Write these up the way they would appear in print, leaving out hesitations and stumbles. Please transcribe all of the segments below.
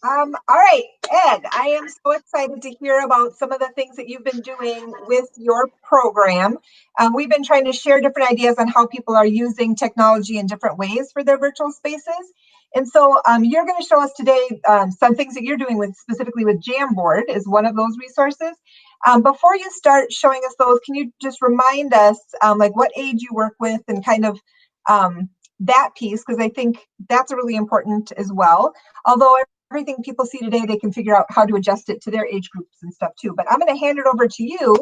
All right, Ed, I am so excited to hear about some of the things that you've been doing with your program. We've been trying to share different ideas on how people are using technology in different ways for their virtual spaces. And so you're going to show us today some things that you're doing with specifically with Jamboard is one of those resources. Before you start showing us those, can you just remind us like what age you work with and kind of that piece, because I think that's really important as well. Although everything people see today, they can figure out how to adjust it to their age groups and stuff too. But I'm going to hand it over to you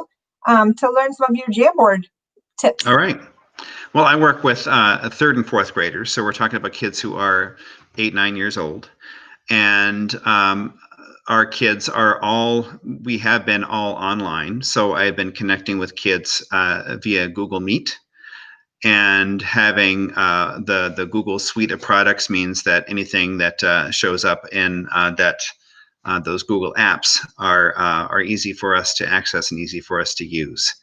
to learn some of your Jamboard tips. All right. Well, I work with third and fourth graders, so we're talking about kids who are 8, 9 years old, and our kids are we have been all online. So I've been connecting with kids via Google Meet. And having the Google suite of products means that anything that shows up in those Google apps are easy for us to access and easy for us to use.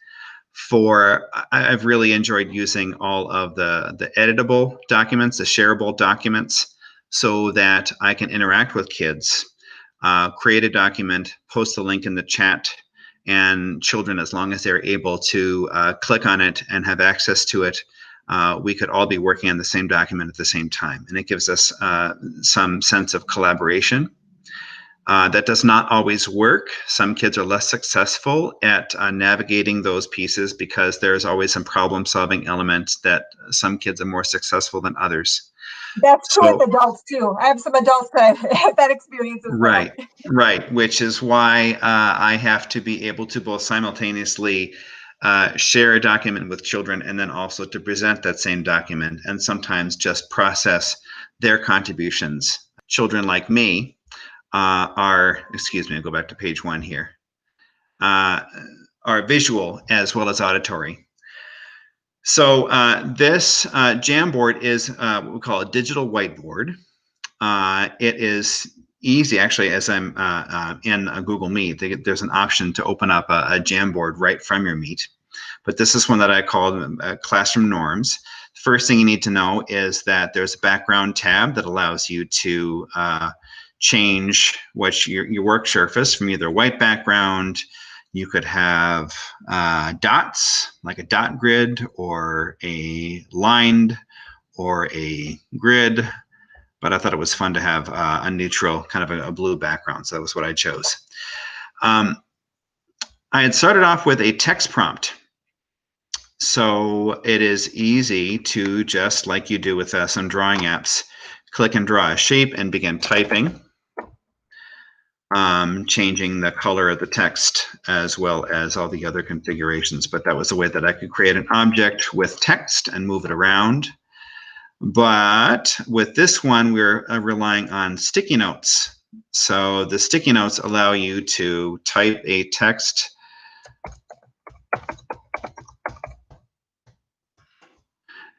I've really enjoyed using all of the editable documents, the shareable documents, so that I can interact with kids, create a document, post a link in the chat, and children, as long as they're able to click on it and have access to it, we could all be working on the same document at the same time. And it gives us some sense of collaboration. That does not always work. Some kids are less successful at navigating those pieces because there's always some problem-solving elements that some kids are more successful than others. That's true with adults too. I have some adults that have that experience as well. Right. Which is why I have to be able to both simultaneously share a document with children and then also to present that same document and sometimes just process their contributions. Children like me excuse me, I'll go back to page 1 here, are visual as well as auditory. So this Jamboard is what we call a digital whiteboard. It is easy, actually, as I'm in a Google Meet. There's an option to open up a Jamboard right from your Meet. But this is one that I call Classroom Norms. First thing you need to know is that there's a background tab that allows you to change your work surface from either white background. You could have dots, like a dot grid, or a lined, or a grid. But I thought it was fun to have a neutral, kind of a blue background, so that was what I chose. I had started off with a text prompt. So it is easy to, just like you do with some drawing apps, click and draw a shape and begin typing, changing the color of the text as well as all the other configurations. But that was a way that I could create an object with text and move it around. But with this one, we're relying on sticky notes. So the sticky notes allow you to type a text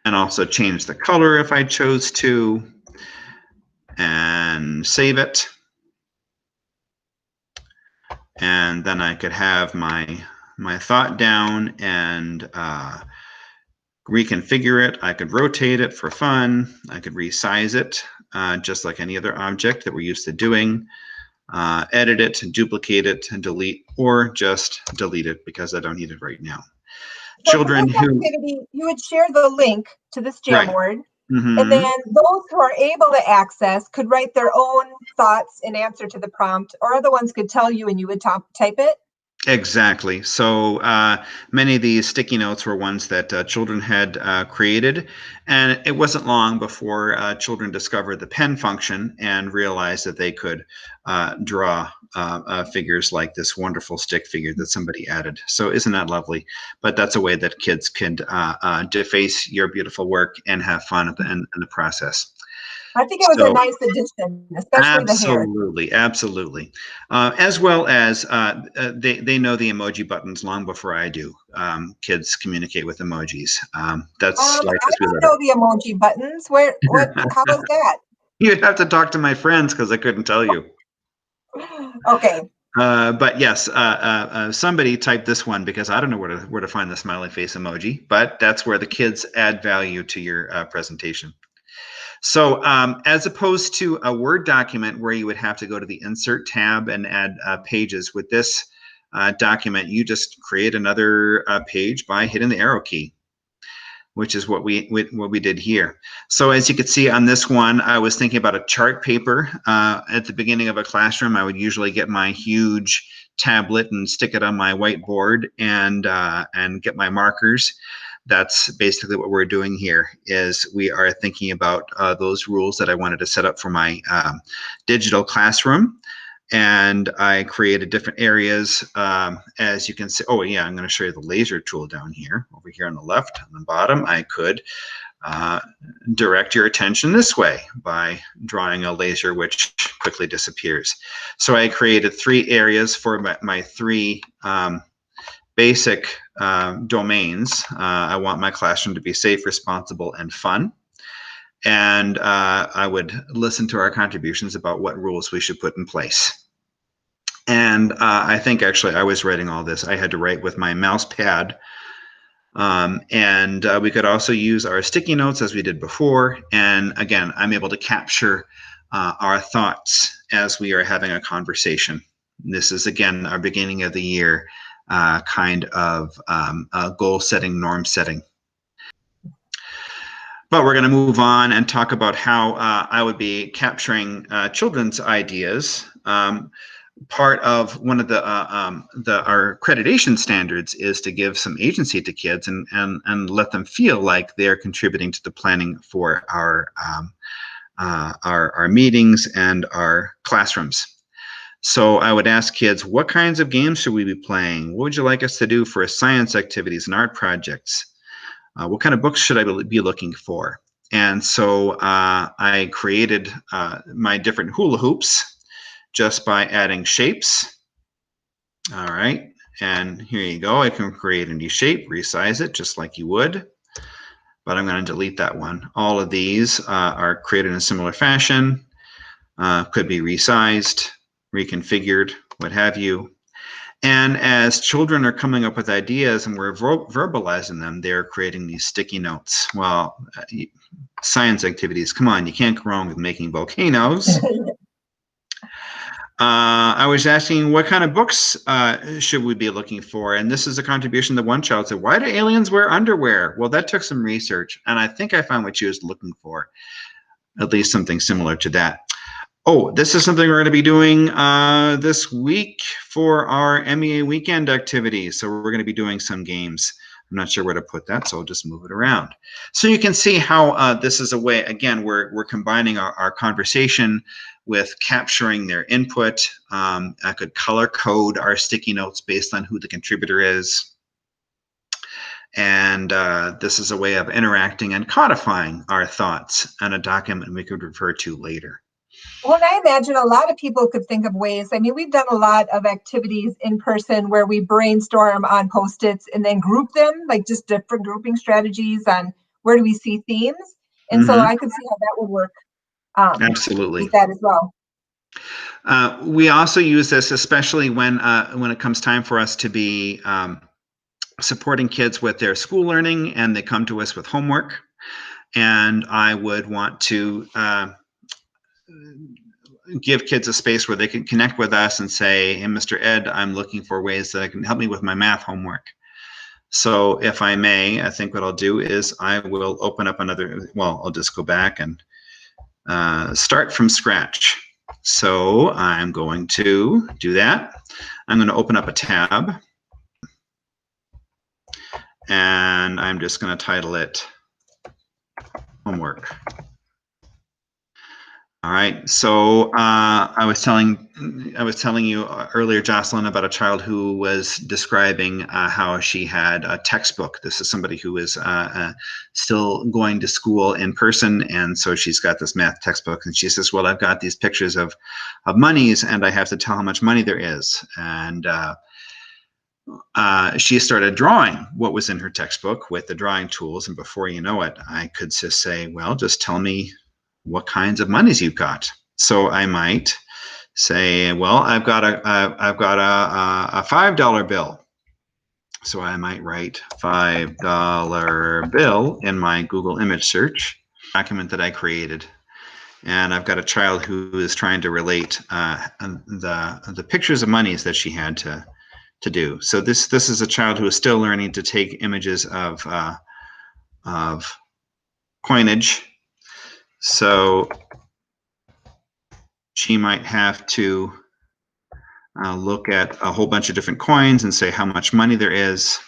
and also change the color if I chose to, and save it. And then I could have my thought down and reconfigure it. I could rotate it for fun. I could resize it, just like any other object that we're used to doing. Edit it, duplicate it, and delete, or just delete it because I don't need it right now. So children who you would share the link to this Jamboard, right. And then those who are able to access could write their own thoughts in answer to the prompt, or other ones could tell you and you would type it. Exactly. So many of these sticky notes were ones that children had created, and it wasn't long before children discovered the pen function and realized that they could draw figures like this wonderful stick figure that somebody added. So isn't that lovely? But that's a way that kids can deface your beautiful work and have fun in the process. I think it was a nice addition, especially the hair. Absolutely. As well as they know the emoji buttons long before I do. Kids communicate with emojis. That's I don't know the emoji buttons. How is that? You'd have to talk to my friends because I couldn't tell you. Okay. But yes, somebody typed this one because I don't know where to find the smiley face emoji, but that's where the kids add value to your presentation. So as opposed to a Word document where you would have to go to the Insert tab and add pages, with this document, you just create another page by hitting the arrow key, which is what we did here. So as you can see on this one, I was thinking about a chart paper. At the beginning of a classroom, I would usually get my huge tablet and stick it on my whiteboard and get my markers. That's basically what we're doing here, is we are thinking about those rules that I wanted to set up for my digital classroom. And I created different areas, as you can see. Oh yeah, I'm going to show you the laser tool down here. Over here on the left, on the bottom, I could direct your attention this way by drawing a laser, which quickly disappears. So I created 3 areas for my 3 basic domains. I want my classroom to be safe, responsible, and fun. And I would listen to our contributions about what rules we should put in place. And I think actually I was writing all this. I had to write with my mouse pad. And we could also use our sticky notes as we did before. And again, I'm able to capture our thoughts as we are having a conversation. This is, again, our beginning of the year kind of goal setting, norm setting. But we're going to move on and talk about how I would be capturing children's ideas. Part of one of the our accreditation standards is to give some agency to kids and let them feel like they're contributing to the planning for our meetings and our classrooms. So I would ask kids, what kinds of games should we be playing? What would you like us to do for science activities and art projects? What kind of books should I be looking for? And so I created my different hula hoops just by adding shapes. All right, and here you go. I can create a new shape, resize it just like you would, but I'm going to delete that one. All of these are created in a similar fashion, could be resized, reconfigured, what have you. And as children are coming up with ideas and we're verbalizing them, they're creating these sticky notes. Well, science activities, come on, you can't go wrong with making volcanoes. I was asking what kind of books should we be looking for? And this is a contribution that one child said, why do aliens wear underwear? Well, that took some research, and I think I found what she was looking for, at least something similar to that. Oh, this is something we're going to be doing this week for our MEA weekend activities. So we're going to be doing some games. I'm not sure where to put that, so I'll just move it around. So you can see how this is a way, again, we're combining our conversation with capturing their input. I could color code our sticky notes based on who the contributor is. And this is a way of interacting and codifying our thoughts on a document we could refer to later. Well, I imagine a lot of people could think of ways. I mean, we've done a lot of activities in person where we brainstorm on Post-its and then group them, like just different grouping strategies on where do we see themes. And so I could see how that would work. Absolutely. With that as well. We also use this, especially when it comes time for us to be supporting kids with their school learning and they come to us with homework. And I would want to give kids a space where they can connect with us and say, hey, Mr. Ed, I'm looking for ways that I can help me with my math homework. So if I may, I think what I'll do is I will open up another, well, I'll just go back and start from scratch. So I'm going to do that. I'm going to open up a tab. And I'm just going to title it Homework. All right, so I was telling you earlier, Jocelyn, about a child who was describing how she had a textbook. This is somebody who is still going to school in person, and so she's got this math textbook, and she says, well, I've got these pictures of monies, and I have to tell how much money there is. And she started drawing what was in her textbook with the drawing tools, and before you know it, I could just say, well, just tell me what kinds of monies you've got. So I might say, well, I've got a $5 bill. So I might write $5 bill in my Google image search. document that I created. And I've got a child who is trying to relate the pictures of monies that she had to do. So this is a child who is still learning to take images of coinage. So she might have to look at a whole bunch of different coins and say how much money there is,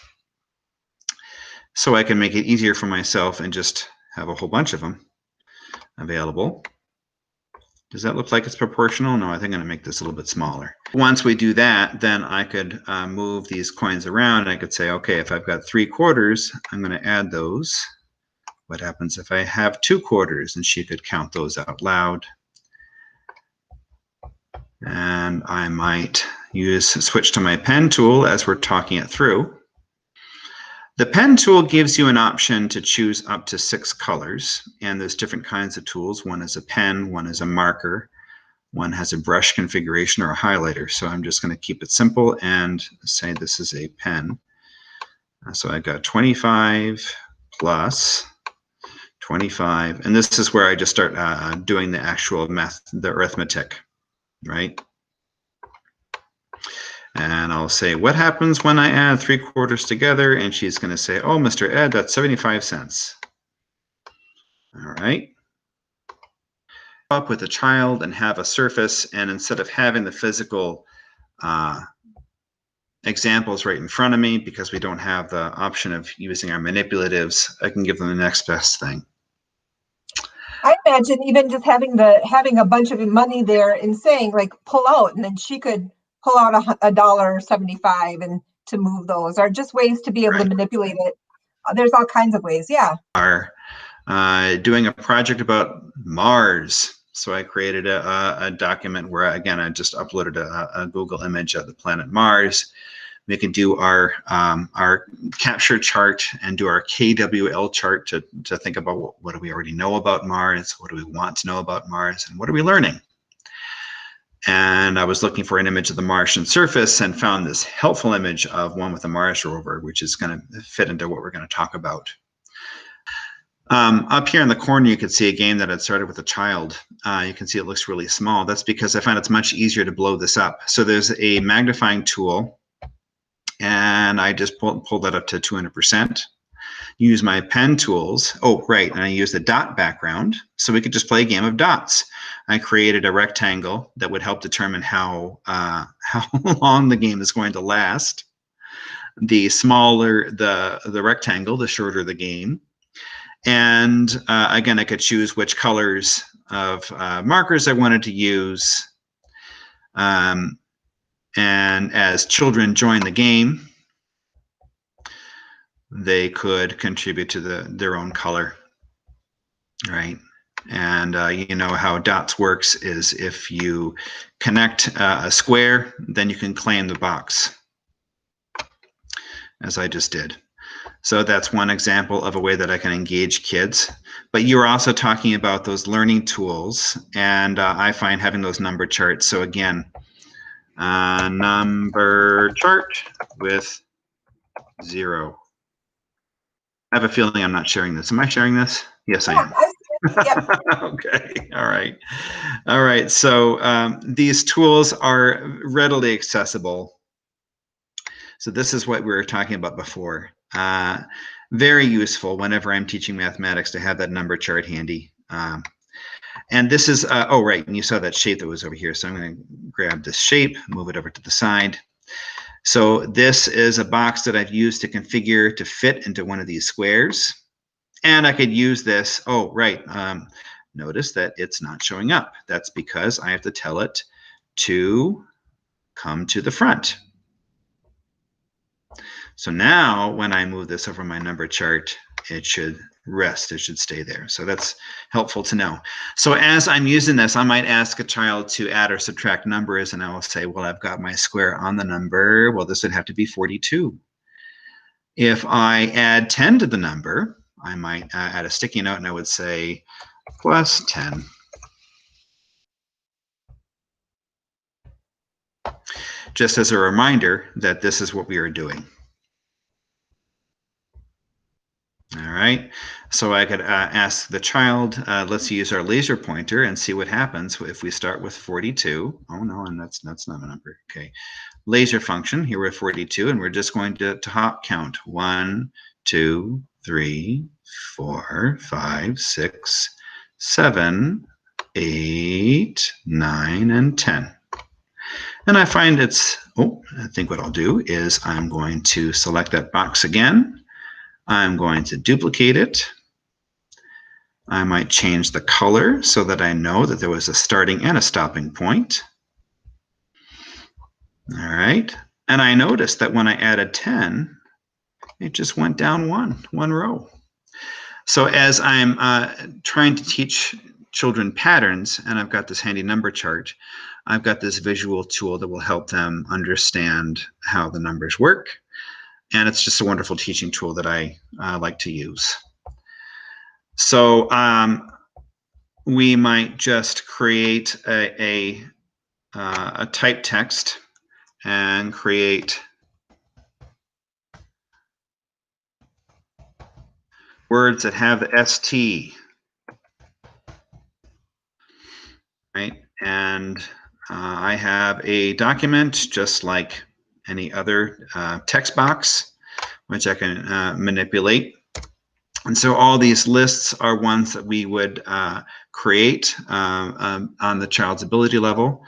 so I can make it easier for myself and just have a whole bunch of them available. Does that look like it's proportional? No, I think I'm going to make this a little bit smaller. Once we do that, then I could move these coins around. I could say, okay, if I've got 3/4, I'm going to add those. What happens if I have 2/4? And she could count those out loud. And I might switch to my pen tool as we're talking it through. The pen tool gives you an option to choose up to 6 colors, and there's different kinds of tools. One is a pen, one is a marker, one has a brush configuration or a highlighter. So I'm just going to keep it simple and say this is a pen. So I got 25 plus 25, and this is where I just start doing the actual math, the arithmetic, right? And I'll say, what happens when I add 3/4 together? And she's going to say, oh, Mr. Ed, that's 75 cents. All right. Up with a child and have a surface, and instead of having the physical examples right in front of me, because we don't have the option of using our manipulatives, I can give them the next best thing. I imagine even just having a bunch of money there and saying like pull out, and then she could pull out $1.75 and to move those, or just ways to be able to manipulate it. There's all kinds of ways. Yeah. Are doing a project about Mars. So I created a document where, again, I just uploaded a Google image of the planet Mars. We can do our capture chart and do our KWL chart to think about what do we already know about Mars, what do we want to know about Mars, and what are we learning. And I was looking for an image of the Martian surface and found this helpful image of one with a Mars rover, which is going to fit into what we're going to talk about. Up here in the corner, you can see a game that had started with a child. You can see it looks really small. That's because I found it's much easier to blow this up. So there's a magnifying tool, and I just pull that up to 200%. Use my pen tools. Oh, right, and I use the dot background, so we could just play a game of dots. I created a rectangle that would help determine how long the game is going to last. The smaller the rectangle, the shorter the game. And again, I could choose which colors of markers I wanted to use. And as children join the game, they could contribute to their own color, right? And you know how dots works is if you connect a square, then you can claim the box, as I just did. So that's one example of a way that I can engage kids. But you're also talking about those learning tools, and I find having those number charts. So again, number chart with 0. I have a feeling I'm not sharing this. Am I sharing this? Yes, I am. Yep. Okay. All right. All right. So these tools are readily accessible. So this is what we were talking about before. Very useful whenever I'm teaching mathematics to have that number chart handy. And this is, oh, right, and you saw that shape that was over here. So I'm going to grab this shape, move it over to the side. So this is a box that I've used to configure to fit into one of these squares. And I could use this, oh, right, notice that it's not showing up. That's because I have to tell it to come to the front. So now when I move this over my number chart, it should rest, it should stay there. So that's helpful to know. So as I'm using this, I might ask a child to add or subtract numbers, and I will say, well, I've got my square on the number. Well, this would have to be 42. If I add 10 to the number, I might add a sticky note, and I would say plus 10. Just as a reminder that this is what we are doing. All right. right? So I could ask the child, let's use our laser pointer and see what happens if we start with 42. Oh no, and that's not a number. Okay, laser function, here we're at 42, and we're just going to hop count. 1, 2, 3, 4, 5, 6, 7, 8, 9, and 10. And I find I think what I'll do is I'm going to select that box again. I'm going to duplicate it. I might change the color so that I know that there was a starting and a stopping point. All right. And I noticed that when I added 10, it just went down one row. So as I'm trying to teach children patterns, and I've got this handy number chart, I've got this visual tool that will help them understand how the numbers work. And it's just a wonderful teaching tool that I like to use. So we might just create a type text and create words that have the ST, right? And I have a document just like any other text box, which I can manipulate. And so all these lists are ones that we would create on the child's ability level.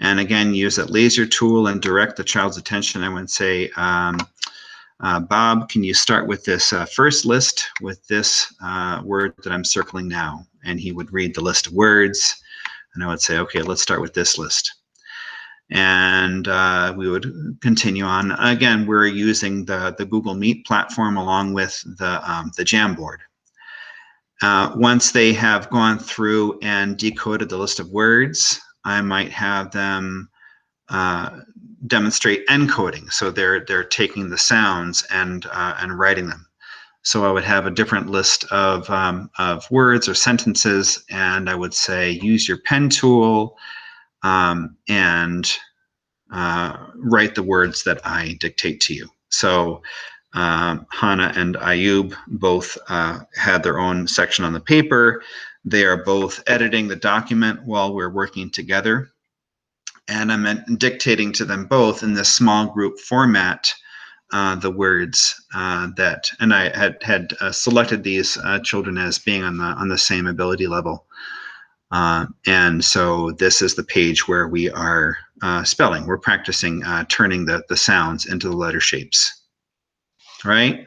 And again, use that laser tool and direct the child's attention. I would say, Bob, can you start with this first list with this word that I'm circling now? And he would read the list of words. And I would say, okay, let's start with this list. And we would continue on. Again, we're using the Google Meet platform along with the Jamboard. Once they have gone through and decoded the list of words, I might have them demonstrate encoding. So they're taking the sounds and writing them. So I would have a different list of words or sentences, and I would say use your pen tool and write the words that I dictate to you. So Hannah and Ayub both had their own section on the paper. They are both editing the document while we're working together. And I'm dictating to them both in this small group format the words and I had selected these children as being on the same ability level. And so this is the page where we are spelling. We're practicing turning the sounds into the letter shapes, right?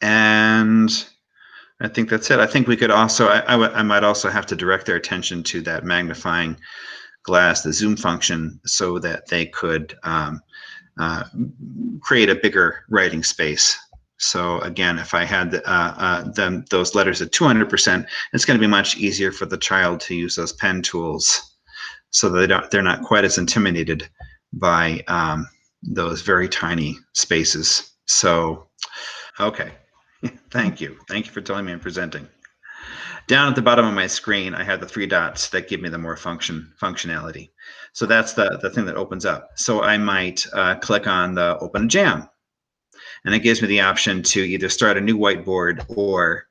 And I think that's it. I think we could also, I might also have to direct their attention to that magnifying glass, the zoom function, so that they could create a bigger writing space. So again, if I had those letters at 200%, it's going to be much easier for the child to use those pen tools, so that they're not quite as intimidated by those very tiny spaces. So, okay, thank you for telling me and presenting. Down at the bottom of my screen, I have the 3 dots that give me the more functionality. So that's the thing that opens up. So I might click on the Open a Jam. And it gives me the option to either start a new whiteboard or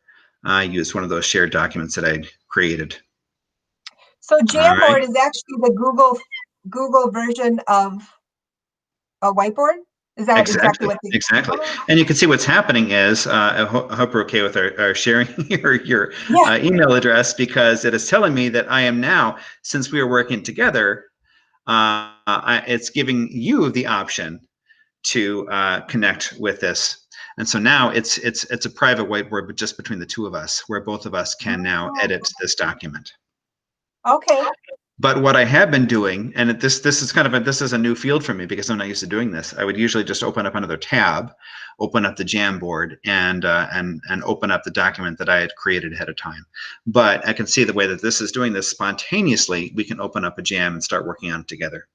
use one of those shared documents that I created. So Jamboard is actually the Google version of a whiteboard? Is that exactly what they... Exactly. And you can see what's happening is, I hope you're okay with our sharing your email address, because it is telling me that I am now, since we are working together, it's giving you the option to connect with this. And so now it's a private whiteboard, but just between the two of us, where both of us can now edit this document. Okay. But what I have been doing, and this is a new field for me because I'm not used to doing this. I would usually just open up another tab, open up the Jamboard, and open up the document that I had created ahead of time. But I can see the way that this is doing this spontaneously. We can open up a Jam and start working on it together.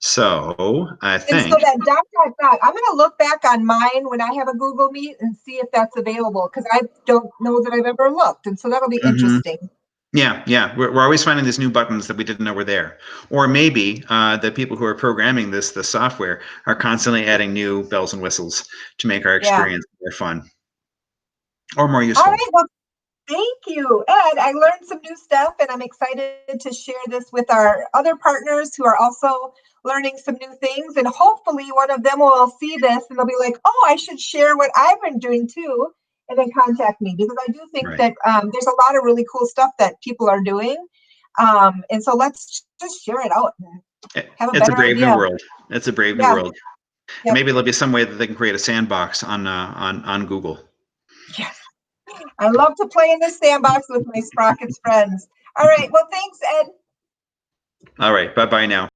So I think. And so that dot, I'm going to look back on mine when I have a Google Meet and see if that's available, because I don't know that I've ever looked. And so that'll be interesting. Yeah. We're always finding these new buttons that we didn't know were there. Or maybe the people who are programming the software are constantly adding new bells and whistles to make our experience more fun. or more All useful. right, well, thank you, Ed. I learned some new stuff and I'm excited to share this with our other partners who are also learning some new things. And hopefully one of them will see this and they'll be like, oh, I should share what I've been doing too. And then contact me because I do think Right. that there's a lot of really cool stuff that people are doing. And so let's just share it out and have a It's a better brave new idea. world. It's a brave new Yeah. world. Yep. Maybe there'll be some way that they can create a sandbox on Google. Yes. I love to play in the sandbox with my Sprockets friends. All right. Well, thanks, Ed. All right. Bye-bye now.